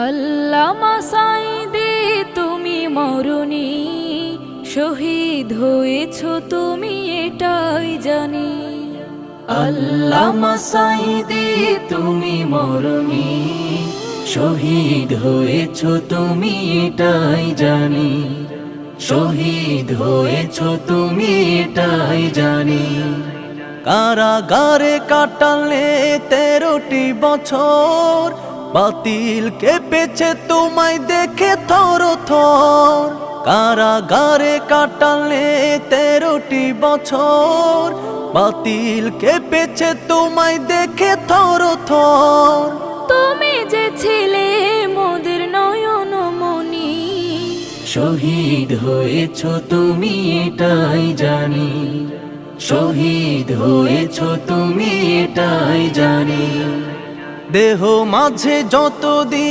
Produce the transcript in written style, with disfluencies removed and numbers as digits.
আল্লামা সাঈদী তুমি মরণি, শহীদ হয়েছ তুমি এটাই জানি। আল্লামা সাঈদী তুমি মরণি, শহীদ হয়েছ তুমি এটাই জানি। শহীদ হয়েছ তুমি এটাই জানি। কারাগারে কাটালে 13টি বছর, বাতিল কেঁপেছে তোমায় দেখে থর থর। কারাগারে কাটালে 13টি বছর, বাতিল কেঁপেছে তোমায় দেখে থর থর। তুমি যে ছিলে মোদের নয়ন মনি, শহীদ হয়েছ তুমি এটাই জানি। শহীদ হয়েছ তুমি এটাই জানি। দেহ মাঝে যতদিন